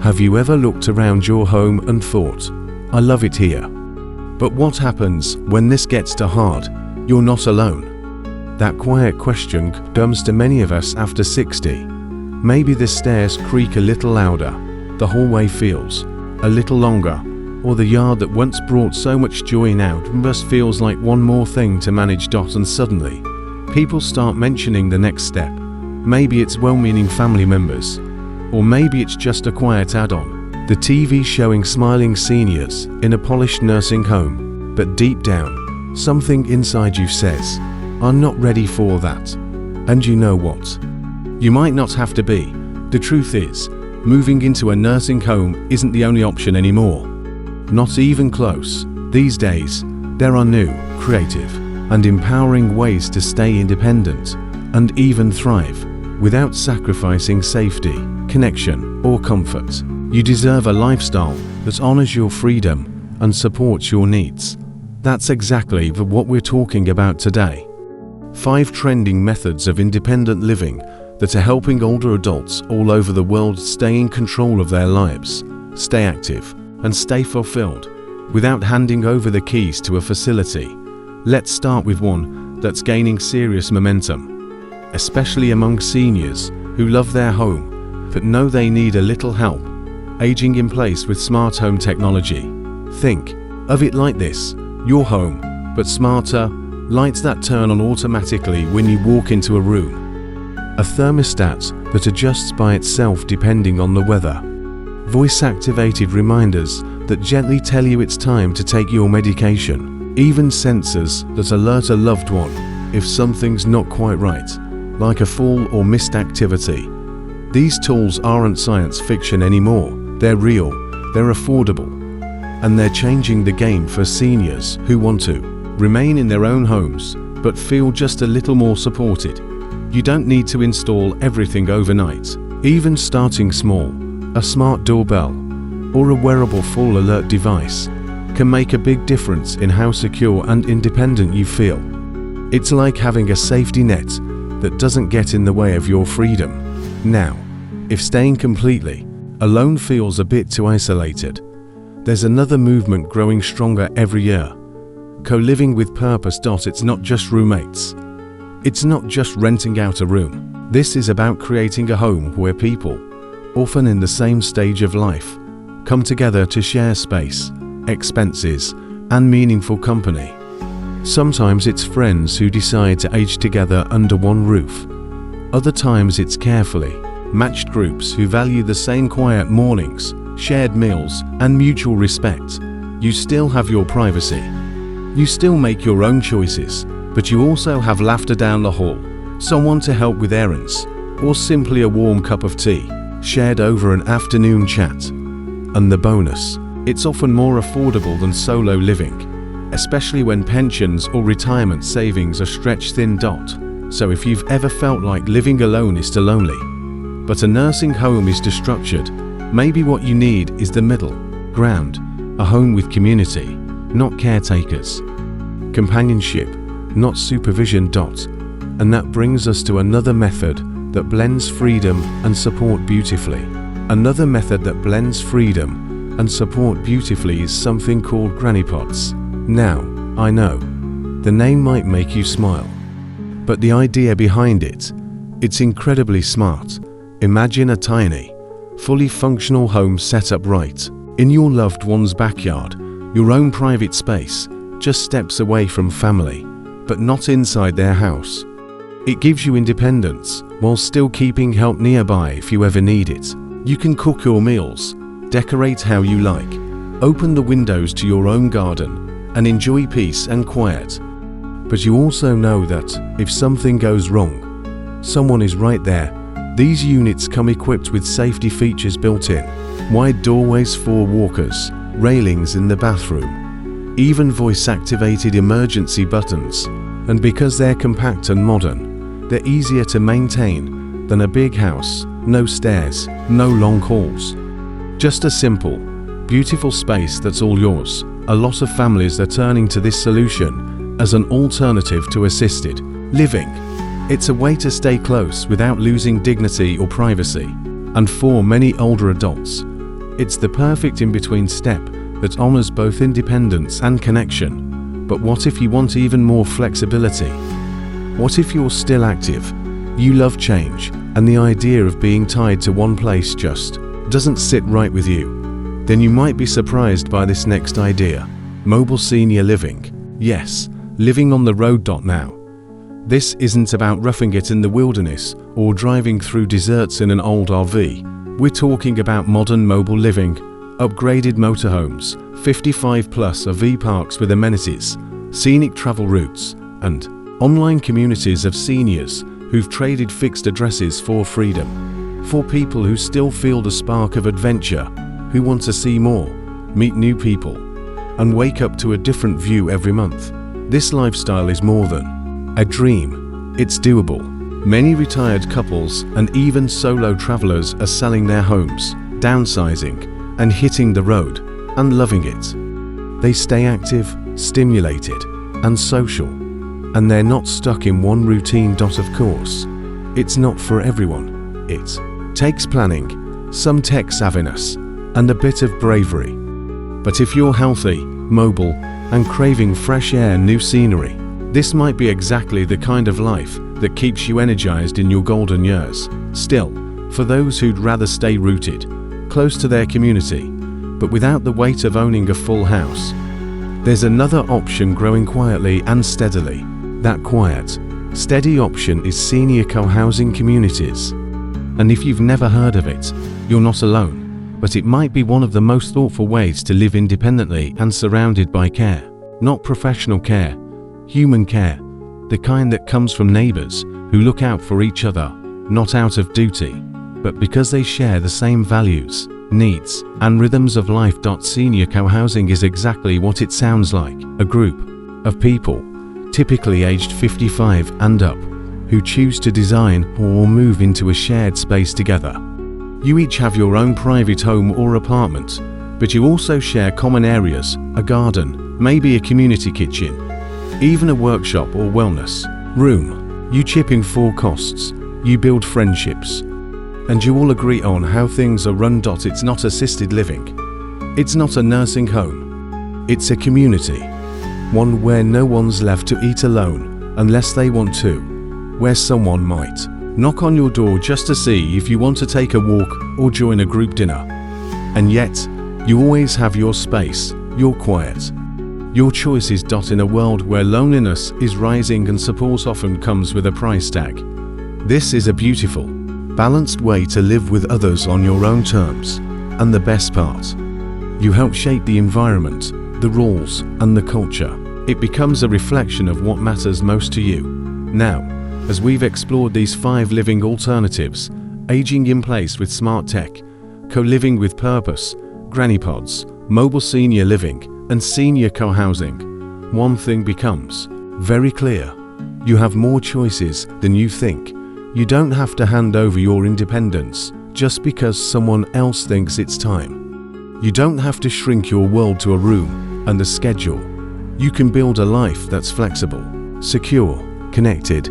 Have you ever looked around your home and thought, I love it here? But what happens when this gets too hard? You're not alone. That quiet question comes to many of us after 60. Maybe the stairs creak a little louder, the hallway feels a little longer, or the yard that once brought so much joy now just feels like one more thing to manage. And suddenly, people start mentioning the next step. Maybe it's well-meaning family members, or maybe it's just a quiet add-on. The TV showing smiling seniors in a polished nursing home, but deep down, something inside you says, I'm not ready for that. And you know what? You might not have to be. The truth is, moving into a nursing home isn't the only option anymore. Not even close. These days, there are new, creative, and empowering ways to stay independent and even thrive without sacrificing safety, connection, or comfort. You deserve a lifestyle that honors your freedom and supports your needs. That's exactly what we're talking about today. 5 trending methods of independent living that are helping older adults all over the world stay in control of their lives, stay active, and stay fulfilled without handing over the keys to a facility. Let's start with one that's gaining serious momentum, especially among seniors who love their home but know they need a little help. Aging in place with smart home technology. Think of it like this: your home, but smarter, lights that turn on automatically when you walk into a room. A thermostat that adjusts by itself depending on the weather. Voice-activated reminders that gently tell you it's time to take your medication. Even sensors that alert a loved one if something's not quite right, like a fall or missed activity. These tools aren't science fiction anymore. They're real, they're affordable, and they're changing the game for seniors who want to remain in their own homes but feel just a little more supported. You don't need to install everything overnight. Even starting small, a smart doorbell, or a wearable fall alert device can make a big difference in how secure and independent you feel. It's like having a safety net that doesn't get in the way of your freedom. Now, if staying completely alone feels a bit too isolated, there's another movement growing stronger every year. Co-living with purpose. It's not just roommates. It's not just renting out a room. This is about creating a home where people, often in the same stage of life, come together to share space, expenses, and meaningful company. Sometimes it's friends who decide to age together under one roof. Other times it's carefully matched groups who value the same quiet mornings, shared meals, and mutual respect. You still have your privacy. You still make your own choices, but you also have laughter down the hall, someone to help with errands, or simply a warm cup of tea shared over an afternoon chat. And the bonus, it's often more affordable than solo living, especially when pensions or retirement savings are stretched thin. So if you've ever felt like living alone is too lonely, but a nursing home is too structured, maybe what you need is the middle ground, a home with community, not caretakers, companionship, not supervision. And that brings us to another method that blends freedom and support beautifully. Another method that blends freedom and support beautifully is something called granny pods. Now, I know, the name might make you smile, but the idea behind it's incredibly smart. Imagine a tiny, fully functional home set up right in your loved one's backyard, your own private space, just steps away from family, but not inside their house. It gives you independence while still keeping help nearby if you ever need it. You can cook your meals, decorate how you like, open the windows to your own garden, and enjoy peace and quiet. But you also know that if something goes wrong, someone is right there. These units come equipped with safety features built in, wide doorways for walkers, railings in the bathroom, even voice-activated emergency buttons. And because they're compact and modern, they're easier to maintain than a big house. No stairs, no long halls. Just a simple, beautiful space that's all yours. A lot of families are turning to this solution as an alternative to assisted living. It's a way to stay close without losing dignity or privacy. And for many older adults, It's the perfect in-between step that honors both independence and connection. But what if you want even more flexibility? What if you're still active, you love change, and the idea of being tied to one place just doesn't sit right with you? Then you might be surprised by this next idea: mobile senior living. Yes, living on the road. Now, this isn't about roughing it in the wilderness or driving through deserts in an old RV. We're talking about modern mobile living, upgraded motorhomes, 55+ RV parks with amenities, scenic travel routes, and online communities of seniors who've traded fixed addresses for freedom. For people who still feel the spark of adventure, who want to see more, meet new people, and wake up to a different view every month. This lifestyle is more than a dream, it's doable. Many retired couples and even solo travelers are selling their homes, downsizing, and hitting the road, and loving it. They stay active, stimulated, and social, and they're not stuck in one routine. Of course, it's not for everyone. It takes planning, some tech savviness, and a bit of bravery. But if you're healthy, mobile, and craving fresh air and new scenery, this might be exactly the kind of life that keeps you energized in your golden years. Still, for those who'd rather stay rooted, close to their community, but without the weight of owning a full house, there's another option growing quietly and steadily. That quiet, steady option is senior co-housing communities. And if you've never heard of it, you're not alone. But it might be one of the most thoughtful ways to live independently and surrounded by care. Not professional care, human care, the kind that comes from neighbors who look out for each other, not out of duty, but because they share the same values, needs, and rhythms of life. Senior co-housing is exactly what it sounds like: a group of people, typically aged 55 and up, who choose to design or move into a shared space together. You each have your own private home or apartment, but you also share common areas, a garden, maybe a community kitchen, even a workshop or wellness room. You chip in for costs, you build friendships, and you all agree on how things are run. It's not assisted living. It's not a nursing home. It's a community. One where no one's left to eat alone unless they want to, where someone might knock on your door just to see if you want to take a walk or join a group dinner. And yet, you always have your space, your quiet, your choices. In a world where loneliness is rising and support often comes with a price tag, this is a beautiful, balanced way to live with others on your own terms. And the best part, you help shape the environment, the rules, and the culture. It becomes a reflection of what matters most to you. Now, as we've explored these 5 living alternatives: aging in place with smart tech, co-living with purpose, granny pods, mobile senior living, and senior co-housing, one thing becomes very clear: you have more choices than you think. You don't have to hand over your independence just because someone else thinks it's time. You don't have to shrink your world to a room and a schedule. You can build a life that's flexible, secure, connected,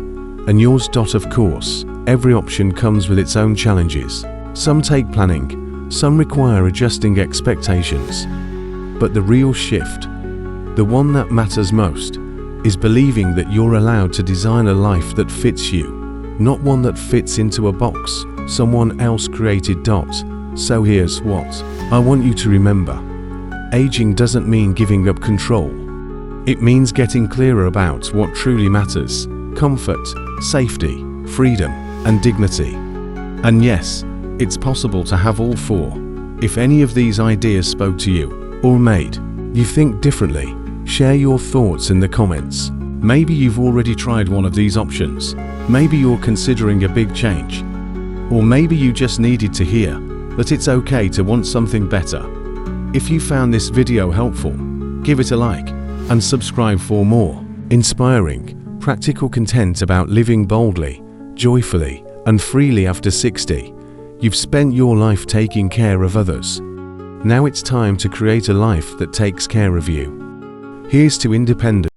and yours. Of course, every option comes with its own challenges. Some take planning, some require adjusting expectations. But the real shift, the one that matters most, is believing that you're allowed to design a life that fits you, not one that fits into a box someone else created. So here's what I want you to remember: aging doesn't mean giving up control. It means getting clearer about what truly matters: comfort, safety, freedom, and dignity. And yes, it's possible to have all 4. If any of these ideas spoke to you, or made you think differently, share your thoughts in the comments. Maybe you've already tried one of these options. Maybe you're considering a big change. Or maybe you just needed to hear that it's okay to want something better. If you found this video helpful, give it a like and subscribe for more inspiring, practical content about living boldly, joyfully, and freely after 60. You've spent your life taking care of others. Now it's time to create a life that takes care of you. Here's to independence.